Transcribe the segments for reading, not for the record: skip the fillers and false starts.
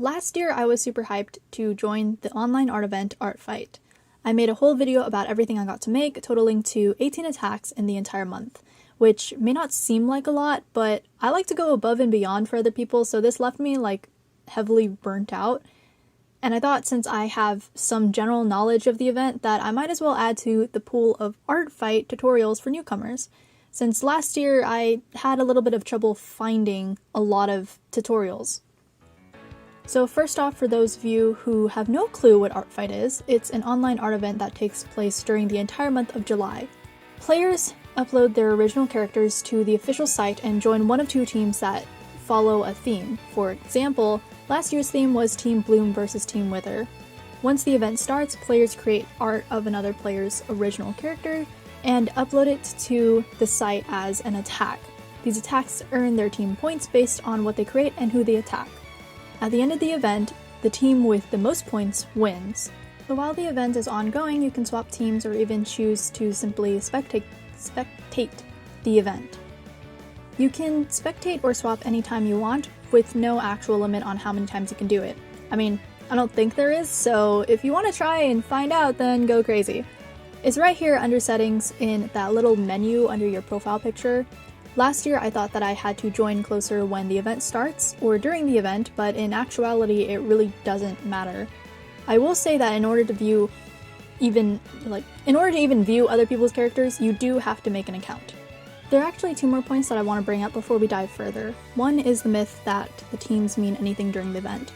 Last year I was super hyped to join the online art event Art Fight. I made a whole video about everything I got to make, totaling to 18 attacks in the entire month, which may not seem like a lot, but I like to go above and beyond for other people, so this left me heavily burnt out. And I thought since I have some general knowledge of the event that I might as well add to the pool of Art Fight tutorials for newcomers. Since last year I had a little bit of trouble finding a lot of tutorials. So first off, for those of you who have no clue what Art Fight is, it's an online art event that takes place during the entire month of July. Players upload their original characters to the official site and join one of two teams that follow a theme. For example, last year's theme was Team Bloom versus Team Wither. Once the event starts, players create art of another player's original character and upload it to the site as an attack. These attacks earn their team points based on what they create and who they attack. At the end of the event, the team with the most points wins. So while the event is ongoing, you can swap teams or even choose to simply spectate the event. You can spectate or swap anytime you want, with no actual limit on how many times you can do it. I mean, I don't think there is, so if you want to try and find out, then go crazy. It's right here under settings in that little menu under your profile picture. Last year I thought that I had to join closer when the event starts or during the event, but in actuality it really doesn't matter. I will say that in order to even view other people's characters, you do have to make an account. There are actually two more points that I want to bring up before we dive further. One is the myth that the teams mean anything during the event.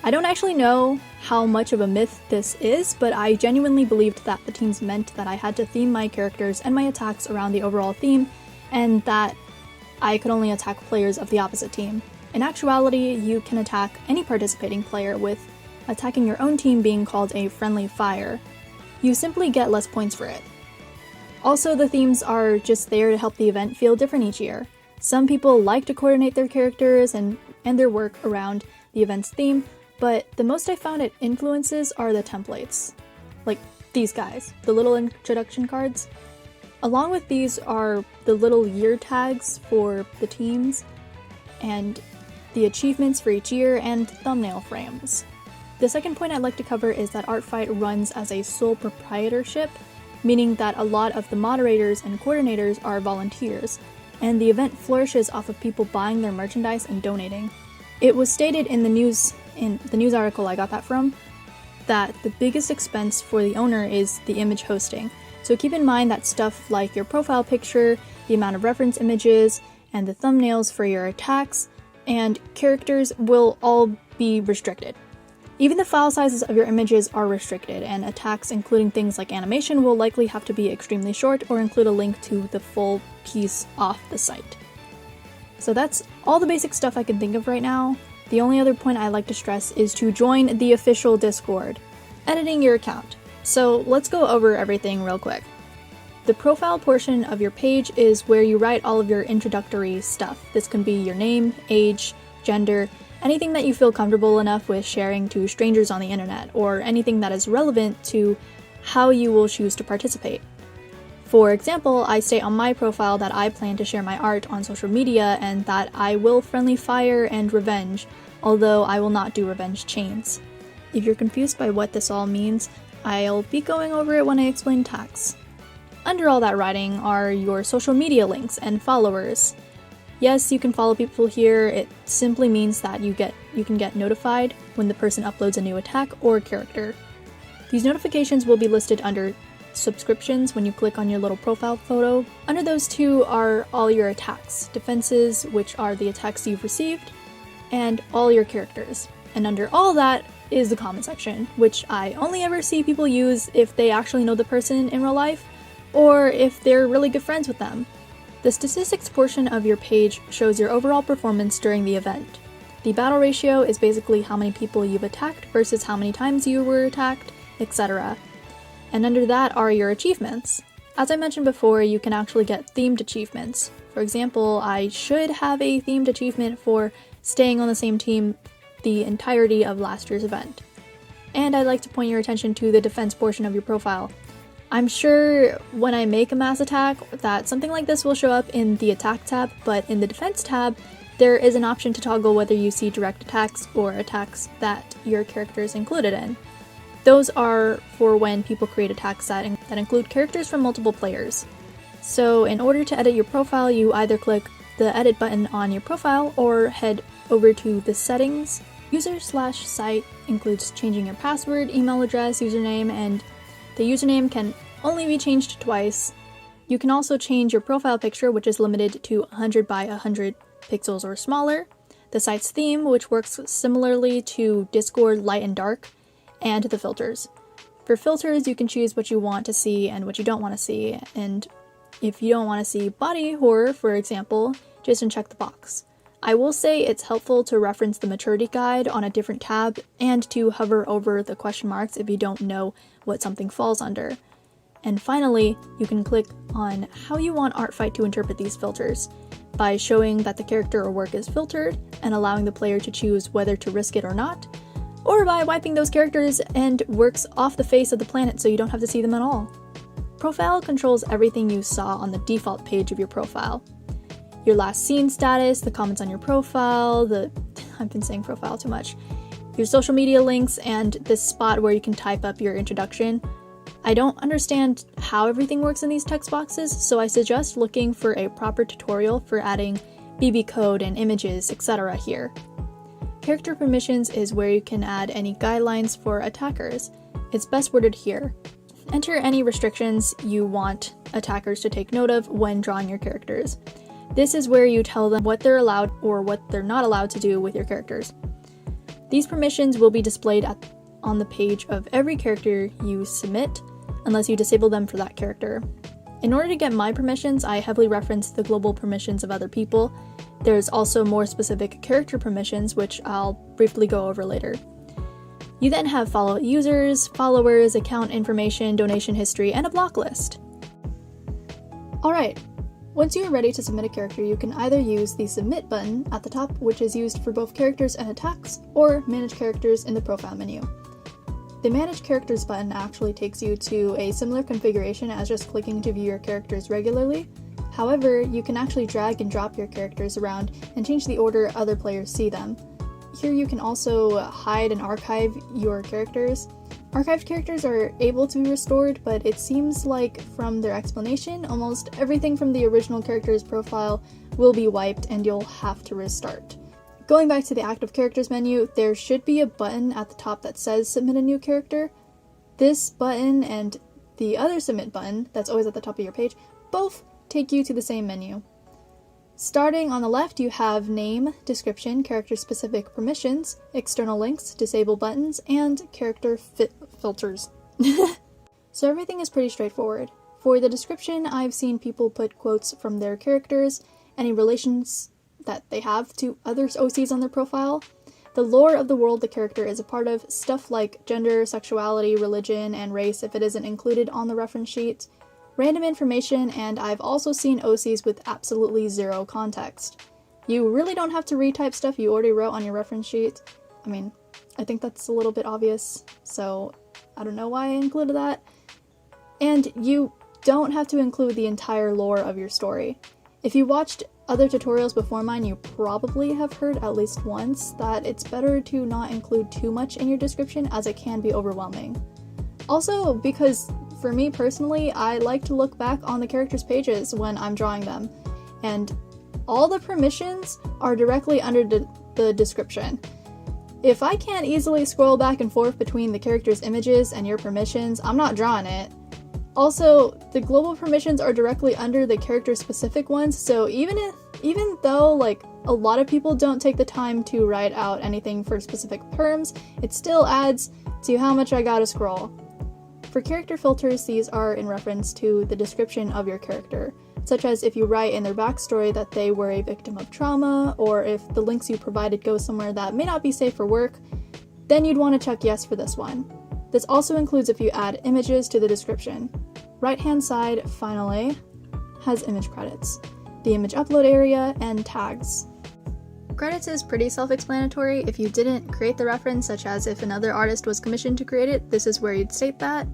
I don't actually know how much of a myth this is, but I genuinely believed that the teams meant that I had to theme my characters and my attacks around the overall theme, and that I could only attack players of the opposite team. In actuality, you can attack any participating player, with attacking your own team being called a friendly fire. You simply get less points for it. Also, the themes are just there to help the event feel different each year. Some people like to coordinate their characters and their work around the event's theme, but the most I found it influences are the templates. Like these guys, the little introduction cards. Along with these are the little year tags for the teams, and the achievements for each year, and thumbnail frames. The second point I'd like to cover is that Art Fight runs as a sole proprietorship, meaning that a lot of the moderators and coordinators are volunteers, and the event flourishes off of people buying their merchandise and donating. It was stated in the news article I got that from, that the biggest expense for the owner is the image hosting. So keep in mind that stuff like your profile picture, the amount of reference images, and the thumbnails for your attacks and characters will all be restricted. Even the file sizes of your images are restricted, and attacks including things like animation will likely have to be extremely short or include a link to the full piece off the site. So that's all the basic stuff I can think of right now. The only other point I'd like to stress is to join the official Discord. Editing your account. So let's go over everything real quick. The profile portion of your page is where you write all of your introductory stuff. This can be your name, age, gender, anything that you feel comfortable enough with sharing to strangers on the internet, or anything that is relevant to how you will choose to participate. For example, I state on my profile that I plan to share my art on social media and that I will friendly fire and revenge, although I will not do revenge chains. If you're confused by what this all means, I'll be going over it when I explain tax. Under all that writing are your social media links and followers. Yes, you can follow people here. It simply means that you can get notified when the person uploads a new attack or character. These notifications will be listed under subscriptions when you click on your little profile photo. Under those two are all your attacks, defenses, which are the attacks you've received, and all your characters. And under all that is the comment section, which I only ever see people use if they actually know the person in real life, or if they're really good friends with them. The statistics portion of your page shows your overall performance during the event. The battle ratio is basically how many people you've attacked versus how many times you were attacked, etc. And under that are your achievements. As I mentioned before, you can actually get themed achievements. For example, I should have a themed achievement for staying on the same team the entirety of last year's event. And I'd like to point your attention to the defense portion of your profile. I'm sure when I make a mass attack that something like this will show up in the attack tab, but in the defense tab, there is an option to toggle whether you see direct attacks or attacks that your character is included in. Those are for when people create attacks that include characters from multiple players. So in order to edit your profile, you either click the edit button on your profile or head over to the settings. User/site includes changing your password, email address, username, and the username can only be changed twice. You can also change your profile picture, which is limited to 100 by 100 pixels or smaller, the site's theme, which works similarly to Discord Light and Dark, and the filters. For filters, you can choose what you want to see and what you don't want to see, and if you don't want to see body horror, for example, just uncheck the box. I will say it's helpful to reference the maturity guide on a different tab and to hover over the question marks if you don't know what something falls under. And finally, you can click on how you want ArtFight to interpret these filters by showing that the character or work is filtered and allowing the player to choose whether to risk it or not, or by wiping those characters and works off the face of the planet so you don't have to see them at all. Profile controls everything you saw on the default page of your profile. Your last seen status, the comments on your profile, I've been saying profile too much, your social media links, and this spot where you can type up your introduction. I don't understand how everything works in these text boxes, so I suggest looking for a proper tutorial for adding BB code and images, etc. here. Character permissions is where you can add any guidelines for attackers. It's best worded here. Enter any restrictions you want attackers to take note of when drawing your characters. This is where you tell them what they're allowed or what they're not allowed to do with your characters. These permissions will be displayed on the page of every character you submit, unless you disable them for that character. In order to get my permissions, I heavily reference the global permissions of other people. There's also more specific character permissions, which I'll briefly go over later. You then have follow users, followers, account information, donation history, and a block list. Alright, once you are ready to submit a character, you can either use the submit button at the top, which is used for both characters and attacks, or manage characters in the profile menu. The Manage Characters button actually takes you to a similar configuration as just clicking to view your characters regularly. However, you can actually drag and drop your characters around and change the order other players see them. Here you can also hide and archive your characters. Archived characters are able to be restored, but it seems like from their explanation, almost everything from the original character's profile will be wiped and you'll have to restart. Going back to the Active Characters menu, there should be a button at the top that says Submit a New Character. This button and the other Submit button, that's always at the top of your page, both take you to the same menu. Starting on the left, you have Name, Description, Character-Specific Permissions, External Links, Disable Buttons, and Character Filters. So everything is pretty straightforward. For the description, I've seen people put quotes from their characters, any relations that they have to other OCs on their profile, the lore of the world the character is a part of, stuff like gender, sexuality, religion, and race if it isn't included on the reference sheet, random information, and I've also seen OCs with absolutely zero context. You really don't have to retype stuff you already wrote on your reference sheet. I mean, I think that's a little bit obvious, so I don't know why I included that. And you don't have to include the entire lore of your story. If you watched other tutorials before mine, you probably have heard at least once that it's better to not include too much in your description as it can be overwhelming. Also, because for me personally, I like to look back on the characters' pages when I'm drawing them, and all the permissions are directly under the description. If I can't easily scroll back and forth between the characters' images and your permissions, I'm not drawing it. Also, the global permissions are directly under the character-specific ones, so even though like a lot of people don't take the time to write out anything for specific perms, it still adds to how much I gotta scroll. For character filters, these are in reference to the description of your character, such as if you write in their backstory that they were a victim of trauma, or if the links you provided go somewhere that may not be safe for work, then you'd want to check yes for this one. This also includes if you add images to the description. Right-hand side, finally, has image credits, the image upload area, and tags. Credits is pretty self-explanatory. If you didn't create the reference, such as if another artist was commissioned to create it, this is where you'd state that.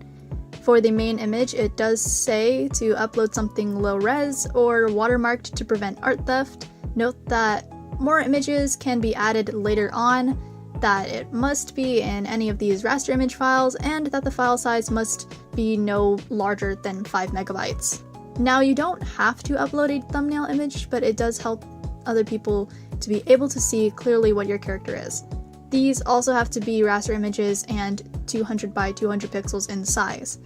For the main image, it does say to upload something low res or watermarked to prevent art theft. Note that More images can be added later on, that it must be in any of these raster image files, and that the file size must be no larger than 5 megabytes. Now, you don't have to upload a thumbnail image, but it does help other people to be able to see clearly what your character is. These also have to be raster images and 200 by 200 pixels in size.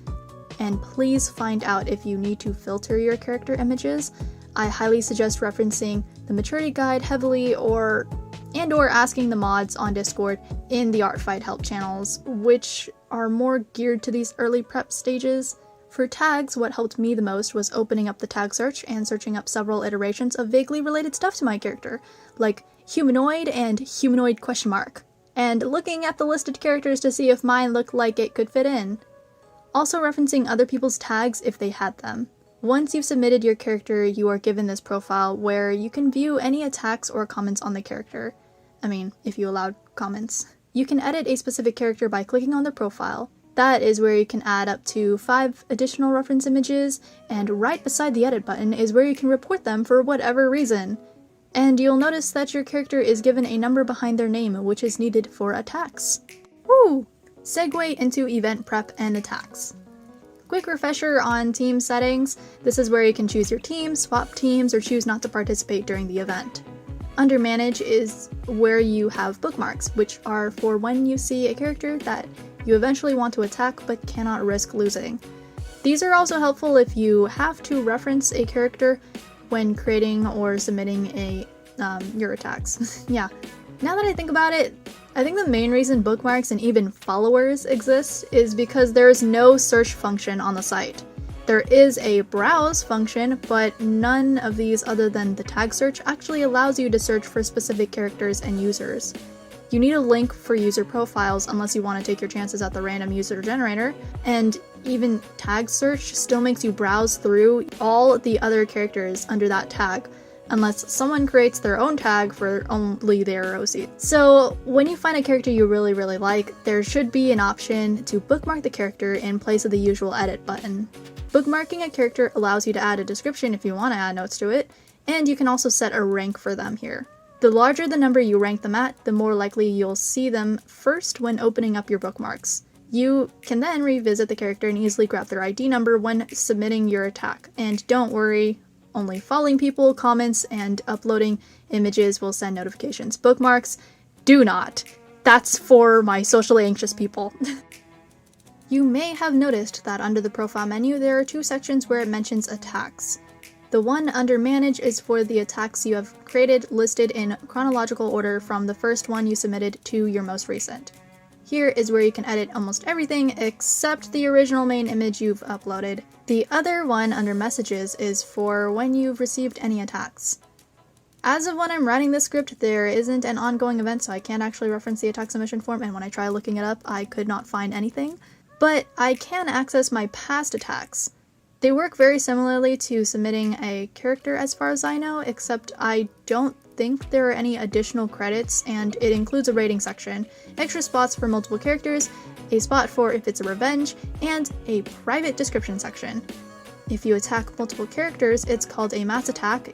And please find out if you need to filter your character images. I highly suggest referencing the maturity guide heavily or asking the mods on Discord in the Artfight help channels, which are more geared to these early prep stages. For tags, what helped me the most was opening up the tag search and searching up several iterations of vaguely related stuff to my character, like humanoid and humanoid ? And looking at the listed characters to see if mine looked like it could fit in. Also referencing other people's tags if they had them. Once you've submitted your character, you are given this profile where you can view any attacks or comments on the character. I mean, if you allowed comments. You can edit a specific character by clicking on their profile. That is where you can add up to 5 additional reference images, and right beside the edit button is where you can report them for whatever reason. And you'll notice that your character is given a number behind their name, which is needed for attacks. Woo! Segue into event prep and attacks. Quick refresher on team settings. This is where you can choose your team, swap teams, or choose not to participate during the event. Under Manage is where you have bookmarks, which are for when you see a character that you eventually want to attack but cannot risk losing. These are also helpful if you have to reference a character when creating or submitting your attacks. Yeah. Now that I think about it, I think the main reason bookmarks and even followers exist is because there is no search function on the site. There is a browse function, but none of these other than the tag search actually allows you to search for specific characters and users. You need a link for user profiles unless you want to take your chances at the random user generator, and even tag search still makes you browse through all the other characters under that tag, unless someone creates their own tag for only their OC. So when you find a character you really like, there should be an option to bookmark the character in place of the usual edit button. Bookmarking a character allows you to add a description if you want to add notes to it, and you can also set a rank for them here. The larger the number you rank them at, the more likely you'll see them first when opening up your bookmarks. You can then revisit the character and easily grab their ID number when submitting your attack. And don't worry, only following people, comments, and uploading images will send notifications. Bookmarks, do not. That's for my socially anxious people. You may have noticed that under the profile menu there are 2 sections where it mentions attacks. The one under Manage is for the attacks you have created, listed in chronological order from the first one you submitted to your most recent. Here is where you can edit almost everything except the original main image you've uploaded. The other one under Messages is for when you've received any attacks. As of when I'm writing this script, there isn't an ongoing event, so I can't actually reference the attack submission form, and when I try looking it up, I could not find anything. But I can access my past attacks. They work very similarly to submitting a character as far as I know, except I don't think there are any additional credits, and it includes a rating section, extra spots for multiple characters, a spot for if it's a revenge, and a private description section. If you attack multiple characters, it's called a mass attack,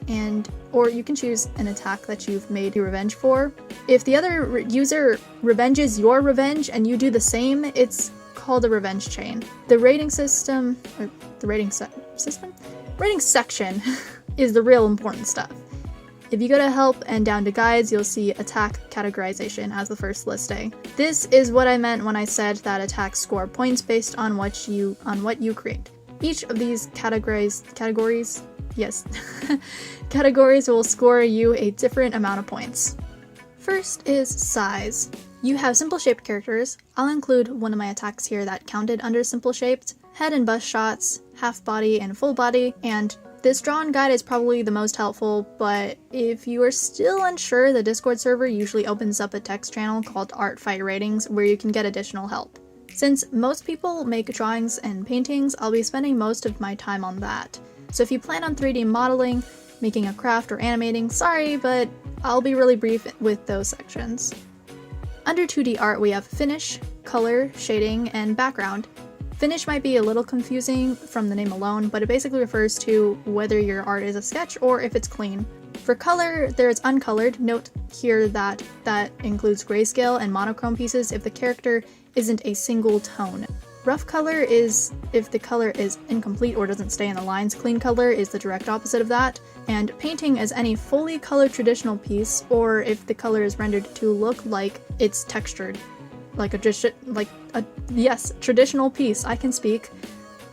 or you can choose an attack that you've made a revenge for. If the other user revenges your revenge and you do the same, it's called a revenge chain. The rating system, or the rating section is the real important stuff. If you go to help and down to guides, you'll see attack categorization as the first listing. This is what I meant when I said that attacks score points based on what you create. Each of these categories will score you a different amount of points. First is size. You have simple shaped characters. I'll include one of my attacks here that counted under simple shaped, head and bust shots, half body and full body, and this drawn guide is probably the most helpful, but if you are still unsure, the Discord server usually opens up a text channel called Artfight Ratings where you can get additional help. Since most people make drawings and paintings, I'll be spending most of my time on that. So if you plan on 3D modeling, making a craft, or animating, sorry, but I'll be really brief with those sections. Under 2D art, we have finish, color, shading, and background. Finish might be a little confusing from the name alone, but it basically refers to whether your art is a sketch or if it's clean. For color, there's uncolored. Note here that that includes grayscale and monochrome pieces if the character isn't a single tone. Rough color is if the color is incomplete or doesn't stay in the lines. Clean color is the direct opposite of that. And painting is any fully colored traditional piece, or if the color is rendered to look like it's textured. Like a traditional piece. I can speak.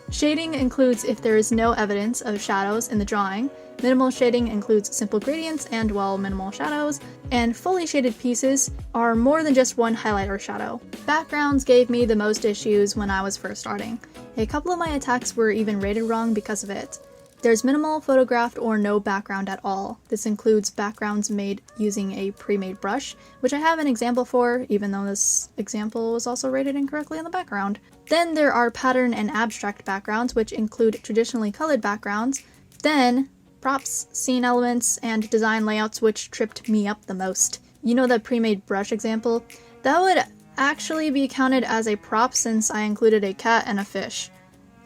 Shading includes if there is no evidence of shadows in the drawing. Minimal shading includes simple gradients and, well, minimal shadows. And fully shaded pieces are more than just one highlight or shadow. Backgrounds gave me the most issues when I was first starting. A couple of my attacks were even rated wrong because of it. There's minimal photographed or no background at all. This includes backgrounds made using a pre-made brush, which I have an example for, even though this example was also rated incorrectly on the background. Then there are pattern and abstract backgrounds, which include traditionally colored backgrounds. Then props, scene elements, and design layouts, which tripped me up the most. You know the pre-made brush example? That would actually be counted as a prop since I included a cat and a fish.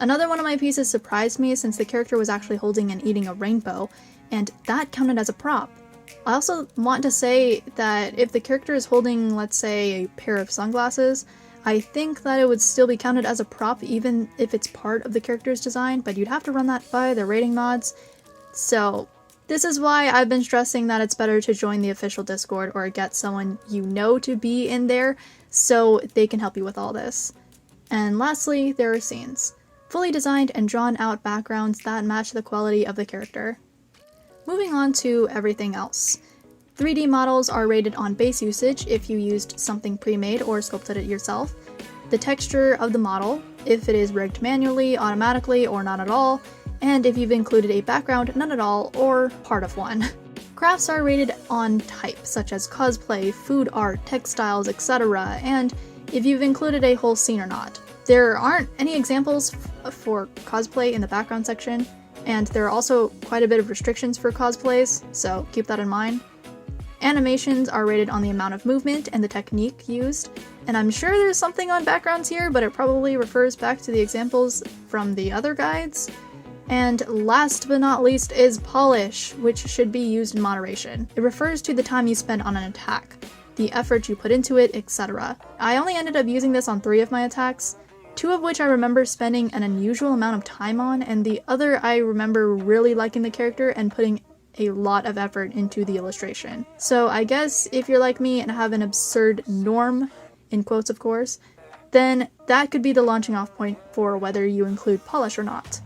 Another one of my pieces surprised me since the character was actually holding and eating a rainbow, and that counted as a prop. I also want to say that if the character is holding, let's say, a pair of sunglasses, I think that it would still be counted as a prop even if it's part of the character's design, but you'd have to run that by the rating mods. So this is why I've been stressing that it's better to join the official Discord or get someone you know to be in there so they can help you with all this. And lastly, there are scenes. Fully designed and drawn out backgrounds that match the quality of the character. Moving on to everything else. 3D models are rated on base usage if you used something pre-made or sculpted it yourself. The texture of the model, if it is rigged manually, automatically, or not at all, and if you've included a background, none at all, or part of one. Crafts are rated on type, such as cosplay, food art, textiles, etc., and if you've included a whole scene or not. There aren't any examples for cosplay in the background section, and there are also quite a bit of restrictions for cosplays, so keep that in mind. Animations are rated on the amount of movement and the technique used, and I'm sure there's something on backgrounds here, but it probably refers back to the examples from the other guides. And last but not least is polish, which should be used in moderation. It refers to the time you spend on an attack, the effort you put into it, etc. I only ended up using this on 3 of my attacks, 2 of which I remember spending an unusual amount of time on, and the other I remember really liking the character and putting a lot of effort into the illustration. So I guess if you're like me and have an absurd norm, in quotes of course, then that could be the launching off point for whether you include polish or not.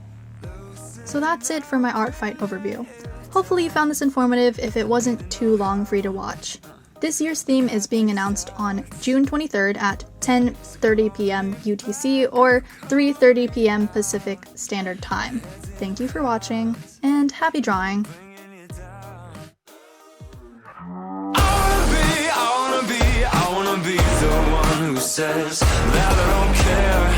So that's it for my art fight overview. Hopefully you found this informative if it wasn't too long for you to watch. This year's theme is being announced on June 23rd at 10:30 p.m. UTC or 3:30 p.m. Pacific Standard Time. Thank you for watching, and happy drawing! I wanna be the one who says that I don't care.